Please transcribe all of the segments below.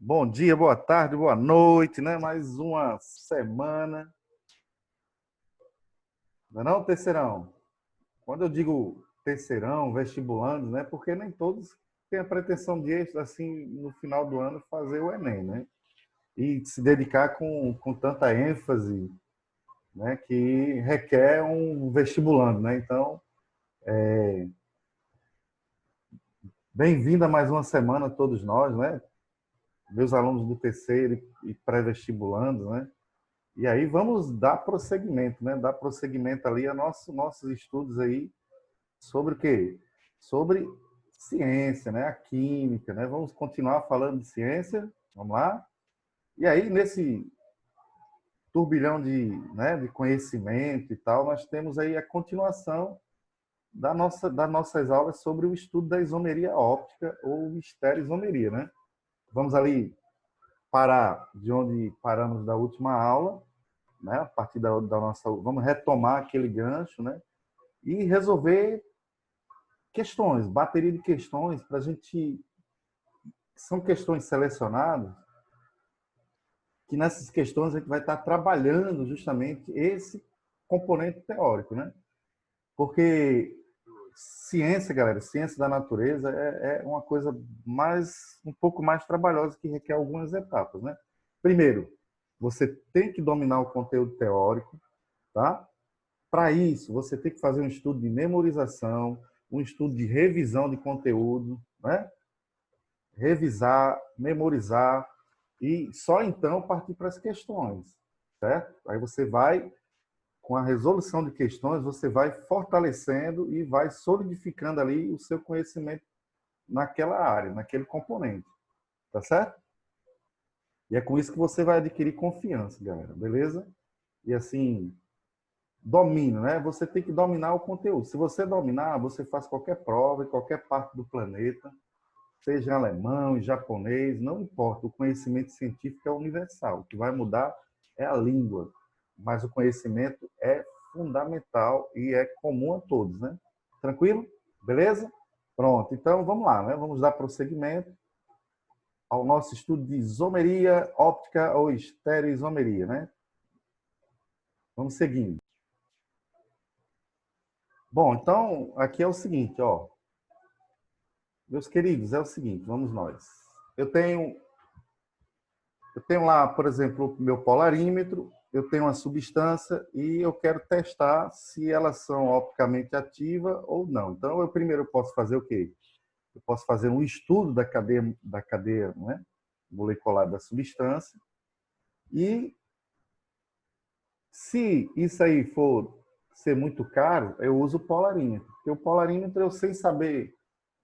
Bom dia, boa tarde, boa noite, né? Mais uma semana. Não é não, terceirão? Quando eu digo terceirão, vestibulando, né? Porque nem todos têm a pretensão de, assim, no final do ano, fazer o Enem, né? E se dedicar com tanta ênfase, né? Que requer um vestibulando, né? Então, bem-vindo a mais uma semana a todos nós, né? Meus alunos do terceiro e pré-vestibulando, né? E aí vamos dar prosseguimento, né? Dar prosseguimento ali a nossos estudos aí sobre o quê? Sobre ciência, né? A química, né? Vamos continuar falando de ciência, vamos lá? E aí, nesse turbilhão de conhecimento e tal, nós temos aí a continuação das nossas aulas sobre o estudo da isomeria óptica ou estereoisomeria, né? Vamos ali parar de onde paramos da última aula, né? A partir da nossa, vamos retomar aquele gancho, né? E resolver questões, bateria de questões para a gente, são questões selecionadas que nessas questões a gente vai estar trabalhando justamente esse componente teórico, né? Porque ciência, galera, ciência da natureza é uma coisa um pouco mais trabalhosa que requer algumas etapas, né? Primeiro, você tem que dominar o conteúdo teórico, tá? Para isso, você tem que fazer um estudo de memorização, um estudo de revisão de conteúdo, né? Revisar, memorizar e só então partir para as questões, certo? Aí você vai, com a resolução de questões, você vai fortalecendo e vai solidificando ali o seu conhecimento naquela área, naquele componente, tá certo? E é com isso que você vai adquirir confiança, galera, beleza? E assim, domínio, né? Você tem que dominar o conteúdo. Se você dominar, você faz qualquer prova em qualquer parte do planeta, seja em alemão, em japonês, não importa. O conhecimento científico é universal. O que vai mudar é a língua, mas o conhecimento é fundamental e é comum a todos, né? Tranquilo? Beleza? Pronto. Então vamos lá, né? Vamos dar prosseguimento ao nosso estudo de isomeria óptica ou estereoisomeria, né? Vamos seguindo. Bom, então aqui é o seguinte, ó. Meus queridos, é o seguinte, vamos nós. Eu tenho lá, por exemplo, o meu polarímetro, eu tenho uma substância e eu quero testar se elas são opticamente ativas ou não. Então, eu primeiro posso fazer o quê? Eu posso fazer um estudo da cadeia, né, molecular da substância e se isso aí for ser muito caro, eu uso o polarímetro. Porque o polarímetro, eu sem saber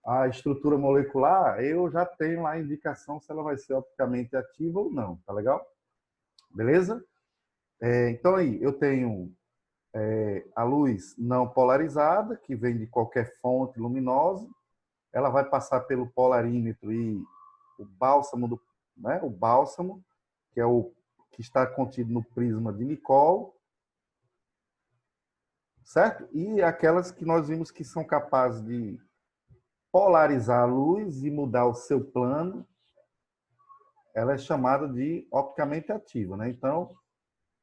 a estrutura molecular, eu já tenho lá a indicação se ela vai ser opticamente ativa ou não, tá legal? Beleza? Então aí, eu tenho a luz não polarizada, que vem de qualquer fonte luminosa, ela vai passar pelo polarímetro e o bálsamo, né, o bálsamo, que é o que está contido no prisma de Nicol, certo? E aquelas que nós vimos que são capazes de polarizar a luz e mudar o seu plano, ela é chamada de opticamente ativa, né? Então,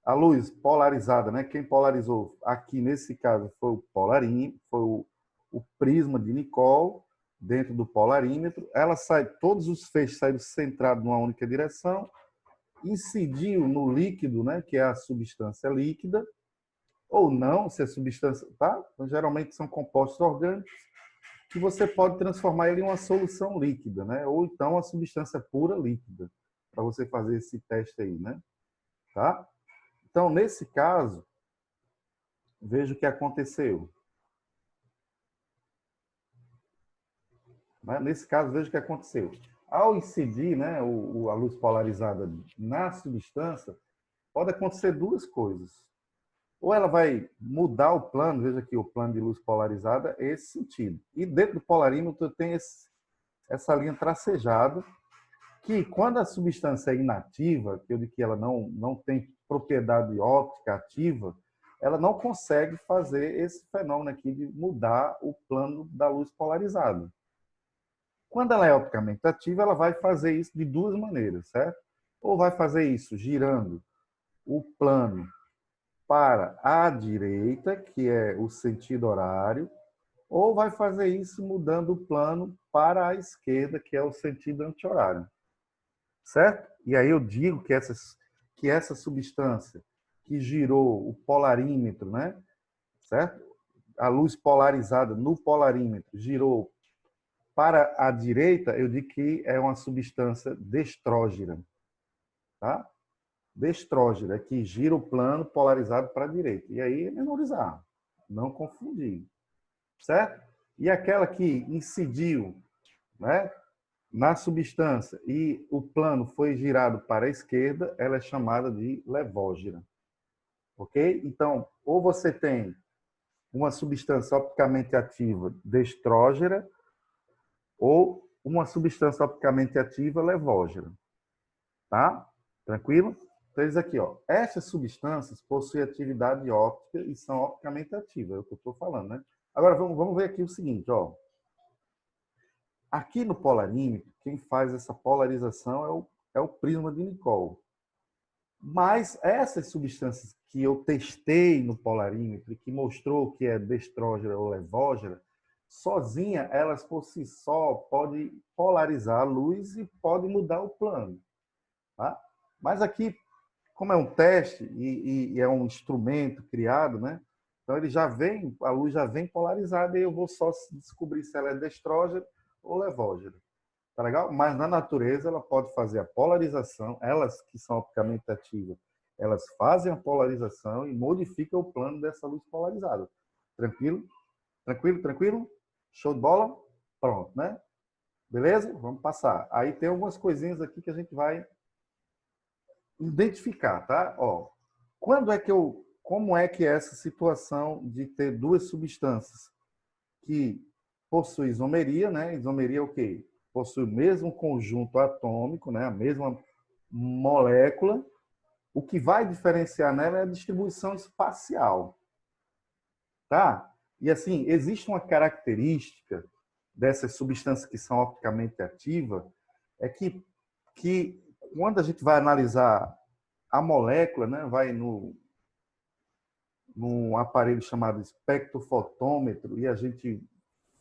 a luz polarizada, né? Quem polarizou aqui nesse caso foi o polarímetro, foi o prisma de Nicol dentro do polarímetro. Ela sai, todos os feixes saíram centrados numa única direção, incidiu no líquido, né? Que é a substância líquida, ou não, se a substância, tá? Então, geralmente são compostos orgânicos que você pode transformar ele em uma solução líquida, né? Ou então a substância pura líquida, para você fazer esse teste aí, né? Tá? Então, nesse caso, veja o que aconteceu. Né? Nesse caso, veja o que aconteceu. Ao incidir, né, a luz polarizada na substância, pode acontecer duas coisas. Ou ela vai mudar o plano, veja aqui o plano de luz polarizada, é esse sentido. E dentro do polarímetro tem essa linha tracejada, que quando a substância é inativa, que eu digo que ela não tem propriedade óptica ativa, ela não consegue fazer esse fenômeno aqui de mudar o plano da luz polarizada. Quando ela é opticamente ativa, ela vai fazer isso de duas maneiras, certo? Ou vai fazer isso girando o plano para a direita, que é o sentido horário, ou vai fazer isso mudando o plano para a esquerda, que é o sentido anti-horário, certo? E aí eu digo que essa substância que girou o polarímetro, né? Certo? A luz polarizada no polarímetro girou para a direita, eu digo que é uma substância destrógena, tá? Destrógena, que gira o plano polarizado para a direita. E aí memorizar, não confundir, certo? E aquela que incidiu, né, na substância e o plano foi girado para a esquerda, ela é chamada de levógena, ok? Então, ou você tem uma substância opticamente ativa destrógena ou uma substância opticamente ativa levógena, tá? Tranquilo? Então, isso aqui, ó. Essas substâncias possuem atividade óptica e são opticamente ativas, é o que eu estou falando, né? Agora, vamos ver aqui o seguinte, ó. Aqui no polarímetro, quem faz essa polarização é o prisma de Nicol. Mas essas substâncias que eu testei no polarímetro e que mostrou que é destrógena ou levógena, sozinha, elas por si só podem polarizar a luz e podem mudar o plano. Tá? Mas aqui, como é um teste e é um instrumento criado, né? Então ele já vem, a luz já vem polarizada e eu vou só descobrir se ela é destrógena ou levógena. Tá legal? Mas na natureza ela pode fazer a polarização, elas que são opticamente ativas, elas fazem a polarização e modificam o plano dessa luz polarizada. Tranquilo? Tranquilo? Tranquilo? Show de bola? Pronto, né? Beleza? Vamos passar. Aí tem algumas coisinhas aqui que a gente vai identificar, tá? Ó, como é que é essa situação de ter duas substâncias que possuem isomeria, né? Isomeria é o quê? Possui o mesmo conjunto atômico, né? A mesma molécula. O que vai diferenciar nela é a distribuição espacial, tá? E assim, existe uma característica dessas substâncias que são opticamente ativas, é que quando a gente vai analisar a molécula, né, vai num aparelho chamado espectrofotômetro e a gente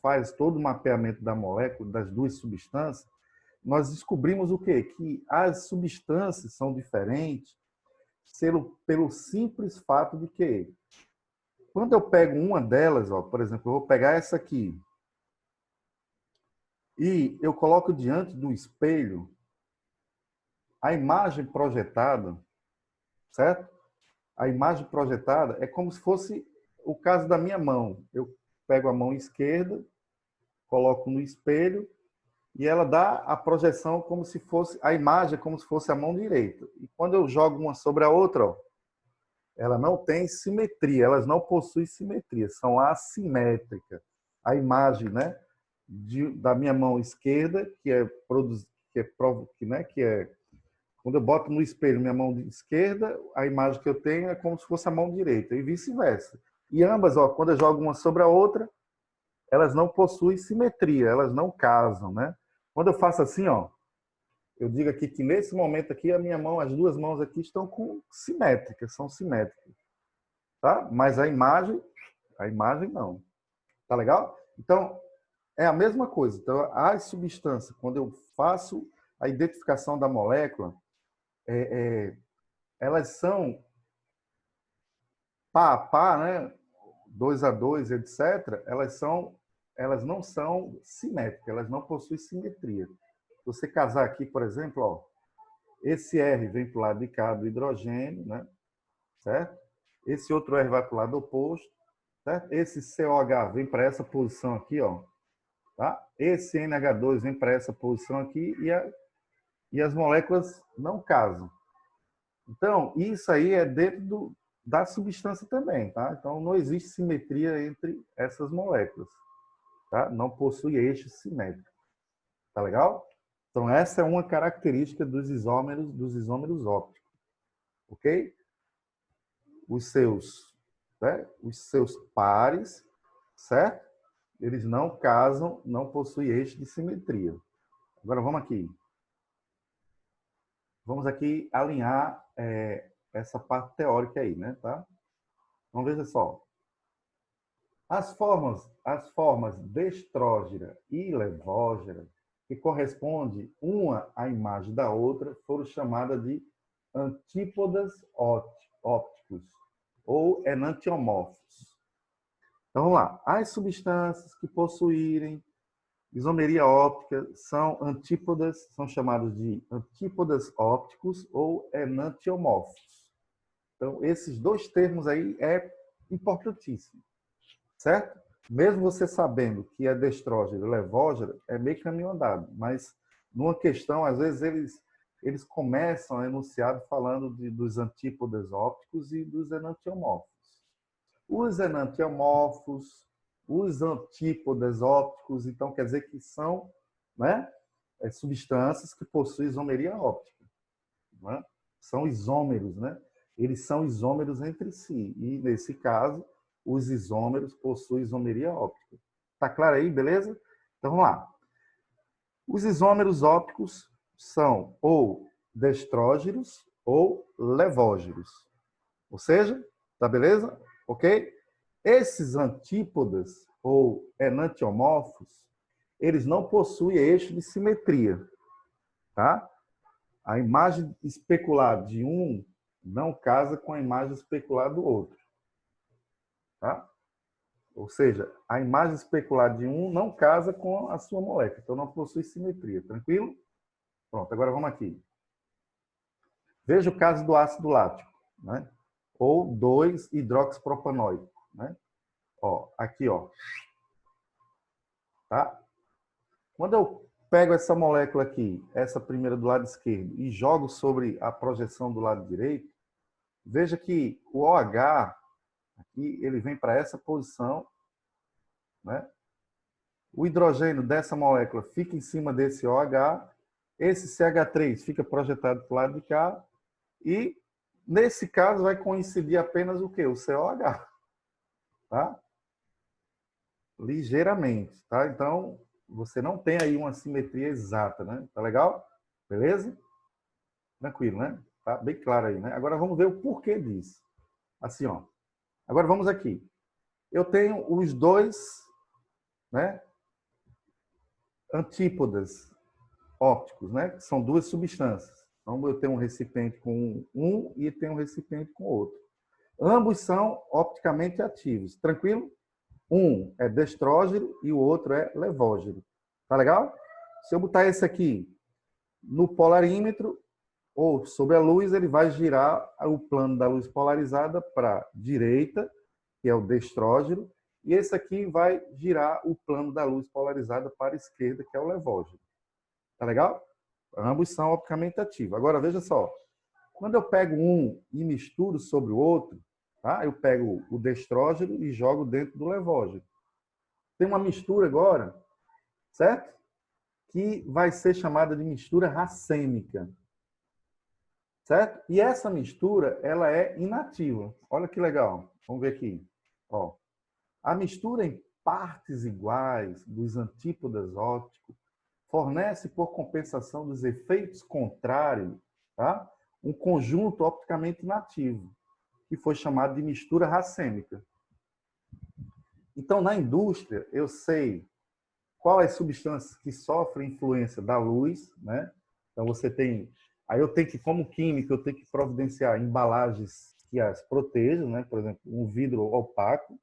faz todo o mapeamento da molécula, das duas substâncias, nós descobrimos o quê? Que as substâncias são diferentes pelo simples fato de que, quando eu pego uma delas, ó, por exemplo, eu vou pegar essa aqui, e eu coloco diante do espelho, a imagem projetada, certo? A imagem projetada é como se fosse o caso da minha mão. Eu pego a mão esquerda, coloco no espelho e ela dá a projeção como se fosse a imagem, como se fosse a mão direita. E quando eu jogo uma sobre a outra, ó, ela não tem simetria, elas não possuem simetria, são assimétricas. A imagem, né, da minha mão esquerda, que é quando eu boto no espelho minha mão esquerda, a imagem que eu tenho é como se fosse a mão direita, e vice-versa. E ambas, ó, quando eu jogo uma sobre a outra, elas não possuem simetria, elas não casam, né? Quando eu faço assim, ó, eu digo aqui que nesse momento aqui a minha mão, as duas mãos aqui estão simétricas, são simétricas, tá? Mas a imagem não. Tá legal? Então, é a mesma coisa. Então, as substâncias, quando eu faço a identificação da molécula, elas são pá a pá, né? 2 a 2, etc. Elas não são simétricas, elas não possuem simetria. Se você casar aqui, por exemplo, ó, esse R vem para o lado de cá do hidrogênio, né? Certo? Esse outro R vai para o lado oposto, certo? Esse COH vem para essa posição aqui, ó, tá? Esse NH2 vem para essa posição aqui e as moléculas não casam. Então, isso aí é dentro da substância também, tá? Então, não existe simetria entre essas moléculas, tá? Não possui eixo simétrico, tá legal? Então, essa é uma característica dos isômeros ópticos, ok? Os seus pares, certo? Eles não casam, não possuem eixo de simetria. Agora vamos aqui. Vamos aqui alinhar essa parte teórica aí, né? Tá? Então, veja só. As formas destrógera e levógera, que correspondem uma à imagem da outra, foram chamadas de antípodas ópticos ou enantiomorfos. Então, vamos lá. As substâncias que possuírem isomeria óptica são antípodas, são chamadas de antípodas ópticos ou enantiomorfos. Então, esses dois termos aí é importantíssimo, certo? Mesmo você sabendo que é destrógeno e levógeno, é meio caminho andado, mas numa questão, às vezes, eles começam a enunciado falando dos antípodas ópticos e dos enantiomorfos. Os enantiomorfos, os antípodas ópticos, então quer dizer que são, né, substâncias que possuem isomeria óptica. Né? São isômeros, né? Eles são isômeros entre si. E, nesse caso, os isômeros possuem isomeria óptica. Tá claro aí, beleza? Então, vamos lá. Os isômeros ópticos são ou destrógenos ou levógenos. Ou seja, tá beleza? Ok? Esses antípodas ou enantiomorfos, eles não possuem eixo de simetria, tá? A imagem especular de um não casa com a imagem especular do outro, tá? Ou seja, a imagem especular de um não casa com a sua molécula, então não possui simetria, tranquilo? Pronto, agora vamos aqui. Veja o caso do ácido lático, né? Ou 2-hidroxipropanoico, né? Ó, aqui, ó. Tá? Quando eu pego essa molécula aqui, essa primeira do lado esquerdo, e jogo sobre a projeção do lado direito, veja que o OH, aqui, ele vem para essa posição, né? O hidrogênio dessa molécula fica em cima desse OH, esse CH3 fica projetado para o lado de cá, e nesse caso vai coincidir apenas o quê? O COH, tá? Ligeiramente, tá? Então, você não tem aí uma simetria exata, né? Tá legal? Beleza? Tranquilo, né? Tá bem claro aí, né? Agora vamos ver o porquê disso. Assim, ó. Agora vamos aqui. Eu tenho os dois, né, antípodas ópticos, né? Que são duas substâncias. Então, eu tenho um recipiente com um e tenho um recipiente com outro. Ambos são opticamente ativos. Tranquilo? Um é destrógeno e o outro é levógeno. Tá legal? Se eu botar esse aqui no polarímetro ou sob a luz, ele vai girar o plano da luz polarizada para a direita, que é o destrógeno, e esse aqui vai girar o plano da luz polarizada para a esquerda, que é o levógeno. Tá legal? Ambos são opticamente ativos. Agora, veja só. Quando eu pego um e misturo sobre o outro, tá? Eu pego o destrógeno e jogo dentro do levógeno. Tem uma mistura agora, certo? Que vai ser chamada de mistura racêmica. Certo? E essa mistura, ela é inativa. Olha que legal. Vamos ver aqui. Ó. A mistura em partes iguais dos antípodas ópticos fornece, por compensação dos efeitos contrários, tá? Um conjunto opticamente inativo, que foi chamado de mistura racêmica. Então, na indústria, eu sei quais substâncias que sofrem influência da luz, né? Então, você tem... Aí eu tenho que, como químico, eu tenho que providenciar embalagens que as protejam, né? Por exemplo, um vidro opaco.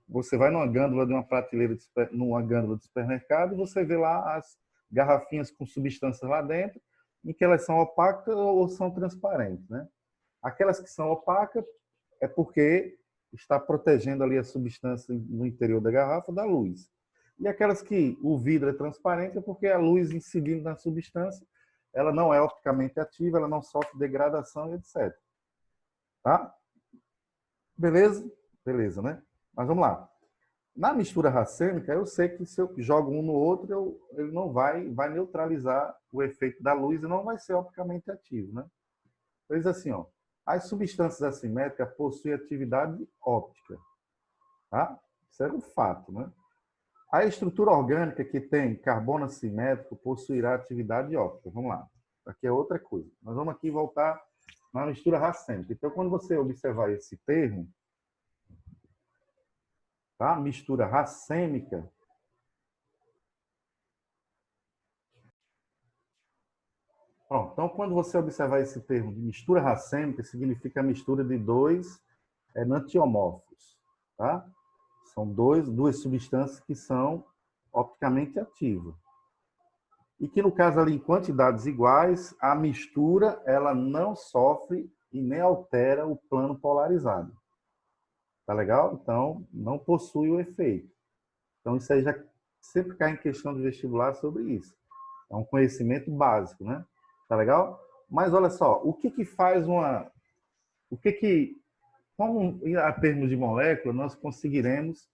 Você vai numa gôndola de uma prateleira, numa gôndola de supermercado, e você vê lá as garrafinhas com substâncias lá dentro, em que elas são opacas ou são transparentes, né? Aquelas que são opacas é porque está protegendo ali a substância no interior da garrafa da luz. E aquelas que o vidro é transparente é porque a luz incidindo na substância, ela não é opticamente ativa, ela não sofre degradação, etc. Tá? Beleza? Beleza, né? Mas vamos lá. Na mistura racêmica, eu sei que se eu jogo um no outro, ele não vai neutralizar o efeito da luz e não vai ser opticamente ativo, né? Então, diz assim, ó, as substâncias assimétricas possuem atividade óptica, tá? Isso é um fato, né? A estrutura orgânica que tem carbono assimétrico possuirá atividade óptica. Vamos lá. Aqui é outra coisa. Nós vamos aqui voltar na mistura racêmica. Então, quando você observar esse termo, tá? Mistura racêmica, pronto. Então, quando você observar esse termo de mistura racêmica, significa a mistura de dois enantiomorfos, tá? São duas substâncias que são opticamente ativas. E que, no caso ali, em quantidades iguais, a mistura ela não sofre e nem altera o plano polarizado. Tá legal? Então, não possui o efeito. Então, isso aí já sempre cai em questão de vestibular sobre isso. É um conhecimento básico, né? Tá legal? Mas olha só, o que que faz uma... Como a termos de molécula, nós conseguiremos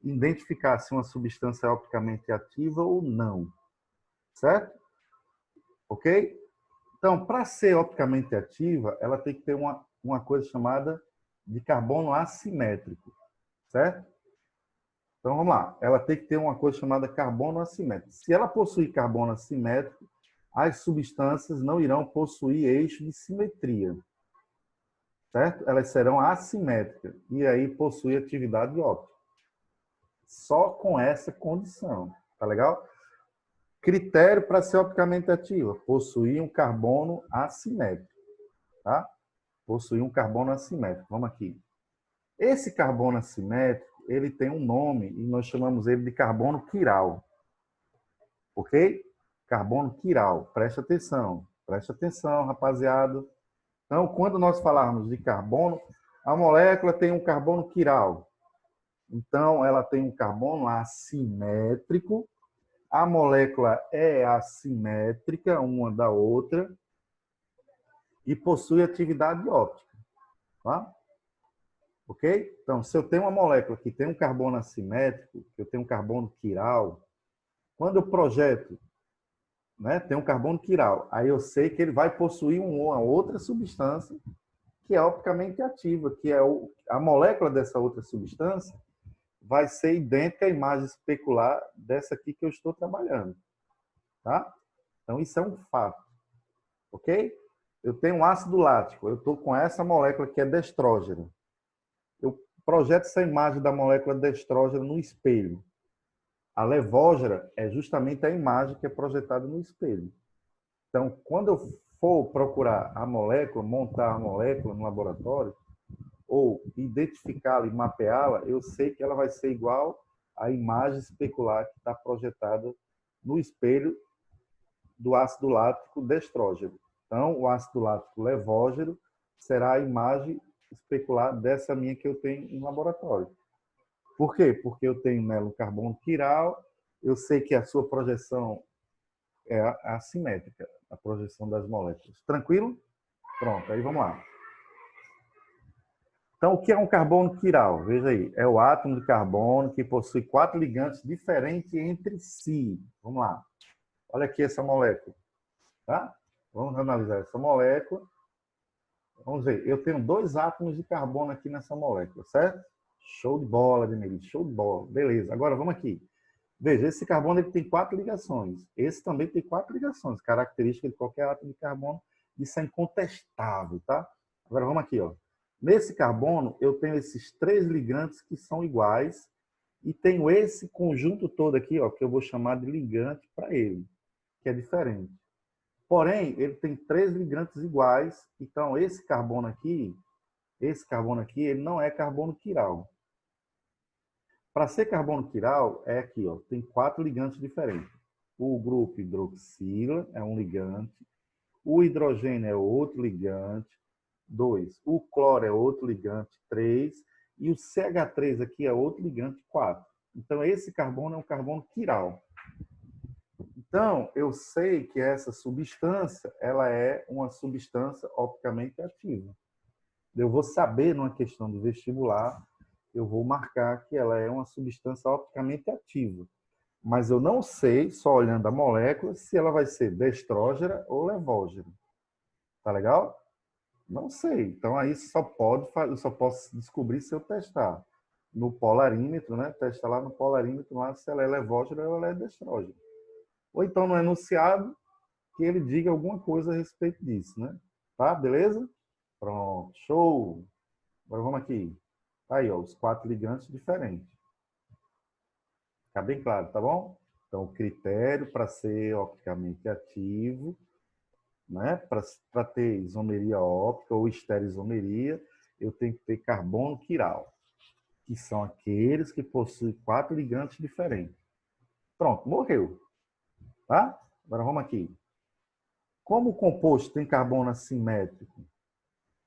identificar se uma substância é opticamente ativa ou não. Certo? Ok? Então, para ser opticamente ativa, ela tem que ter uma coisa chamada de carbono assimétrico. Certo? Então, vamos lá. Ela tem que ter uma coisa chamada carbono assimétrico. Se ela possuir carbono assimétrico, as substâncias não irão possuir eixo de simetria. Certo? Elas serão assimétricas. E aí possui atividade óptica. Só com essa condição. Tá legal? Critério para ser opticamente ativa: possuir um carbono assimétrico. Tá? Possuir um carbono assimétrico. Vamos aqui. Esse carbono assimétrico, ele tem um nome e nós chamamos ele de carbono quiral. Ok? Carbono quiral. Preste atenção, rapaziada. Então, quando nós falarmos de carbono, a molécula tem um carbono quiral. Então, ela tem um carbono assimétrico. A molécula é assimétrica uma da outra e possui atividade óptica. Tá? Ok? Então, se eu tenho uma molécula que tem um carbono assimétrico, que eu tenho um carbono quiral, quando eu projeto, né, tem um carbono quiral, aí eu sei que ele vai possuir uma outra substância que é opticamente ativa, que é a molécula dessa outra substância vai ser idêntica à imagem especular dessa aqui que eu estou trabalhando. Tá? Então, isso é um fato. Ok? Eu tenho um ácido lático, eu estou com essa molécula que é destrógeno. Eu projeto essa imagem da molécula destrógeno no espelho. A levógera é justamente a imagem que é projetada no espelho. Então, quando eu for procurar a molécula, montar a molécula no laboratório, ou identificá-la e mapeá-la, eu sei que ela vai ser igual à imagem especular que está projetada no espelho do ácido lático destrógeno. Então, o ácido lático levógeno será a imagem especular dessa minha que eu tenho em laboratório. Por quê? Porque eu tenho nela um carbono quiral, eu sei que a sua projeção é assimétrica, a projeção das moléculas. Tranquilo? Pronto, aí vamos lá. Então, o que é um carbono quiral? Veja aí, é o átomo de carbono que possui 4 ligantes diferentes entre si. Vamos lá. Olha aqui essa molécula. Tá? Vamos analisar essa molécula. Vamos ver, eu tenho 2 átomos de carbono aqui nessa molécula, certo? Show de bola, Demerito, show de bola. Beleza, agora vamos aqui. Veja, esse carbono ele tem 4 ligações. Esse também tem 4 ligações. Característica de qualquer átomo de carbono, isso é incontestável, tá? Agora vamos aqui, ó. Nesse carbono, eu tenho esses 3 ligantes que são iguais e tenho esse conjunto todo aqui, ó, que eu vou chamar de ligante para ele, que é diferente. Porém, ele tem 3 ligantes iguais, então esse carbono aqui, ele não é carbono quiral. Para ser carbono quiral, é aqui, ó, tem 4 ligantes diferentes. O grupo hidroxila é um ligante, o hidrogênio é outro ligante, 2. O cloro é outro ligante, 3. E o CH3 aqui é outro ligante, 4. Então, esse carbono é um carbono quiral. Então, eu sei que essa substância, ela é uma substância opticamente ativa. Eu vou saber, numa questão de vestibular, eu vou marcar que ela é uma substância opticamente ativa. Mas eu não sei, só olhando a molécula, se ela vai ser destrógena ou levógena. Tá legal? Não sei. Então, aí eu só posso descobrir se eu testar. no polarímetro, né? Testa lá no polarímetro lá se ela é levógena ou ela é destrógena. Ou então no enunciado que ele diga alguma coisa a respeito disso, né? Tá? Beleza? Pronto, show! Agora vamos aqui. Tá aí, ó, os 4 ligantes diferentes. Fica bem claro, tá bom? Então, o critério para ser opticamente ativo, né? Para ter isomeria óptica ou estereoisomeria, eu tenho que ter carbono quiral, que são aqueles que possuem 4 ligantes diferentes. Pronto, morreu. Tá? Agora vamos aqui. Como o composto tem carbono assimétrico,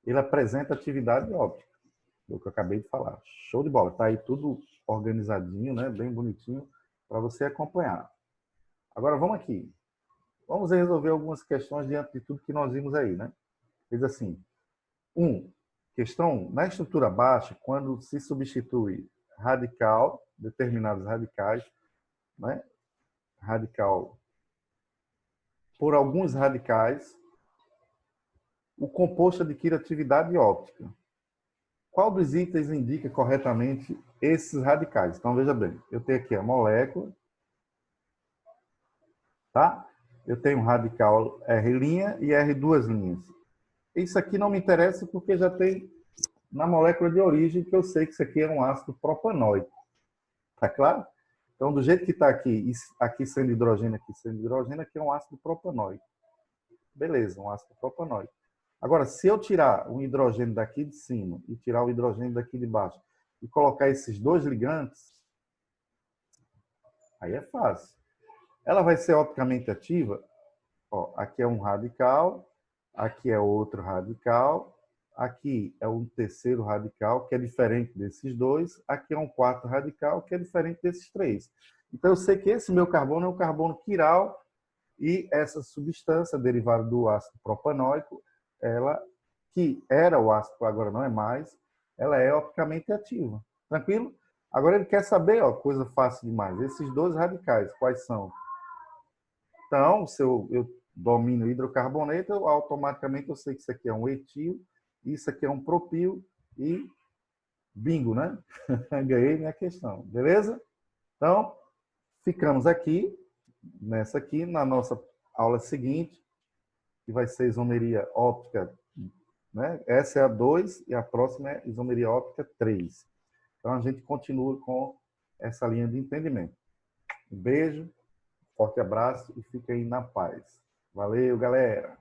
ele apresenta atividade óptica, é o que eu acabei de falar. Show de bola. Tá aí tudo organizadinho, né? Bem bonitinho para você acompanhar. Agora vamos aqui. Vamos resolver algumas questões diante de tudo que nós vimos aí, né? Diz assim: questão 1. Na estrutura baixa, quando se substitui radical, determinados radicais, né? Radical por alguns radicais, o composto adquire atividade óptica. Qual dos itens indica corretamente esses radicais? Então, veja bem, eu tenho aqui a molécula, tá? Eu tenho um radical R' e R2'. Isso aqui não me interessa porque já tem na molécula de origem que eu sei que isso aqui é um ácido propanóico. Tá claro? Então, do jeito que está aqui, aqui sendo hidrogênio, aqui é um ácido propanóico. Beleza, um ácido propanóico. Agora, se eu tirar um hidrogênio daqui de cima e tirar o hidrogênio daqui de baixo e colocar esses dois ligantes, aí é fácil. Ela vai ser opticamente ativa. Ó, aqui é um radical, aqui é outro radical, aqui é um terceiro radical, que é diferente desses dois, aqui é um quarto radical, que é diferente desses três. Então, eu sei que esse meu carbono é um carbono quiral e essa substância derivada do ácido propanóico, ela, que era o ácido, agora não é mais, ela é opticamente ativa. Tranquilo? Agora ele quer saber, ó, coisa fácil demais, esses dois radicais, quais são? Então, se eu domino hidrocarboneto, automaticamente eu sei que isso aqui é um etil, isso aqui é um propil e bingo, né? Ganhei minha questão, beleza? Então, ficamos aqui, nessa aqui, na nossa aula seguinte, que vai ser isomeria óptica, né? Essa é a 2 e a próxima é isomeria óptica 3. Então, a gente continua com essa linha de entendimento. Um beijo, forte abraço e fique aí na paz. Valeu, galera!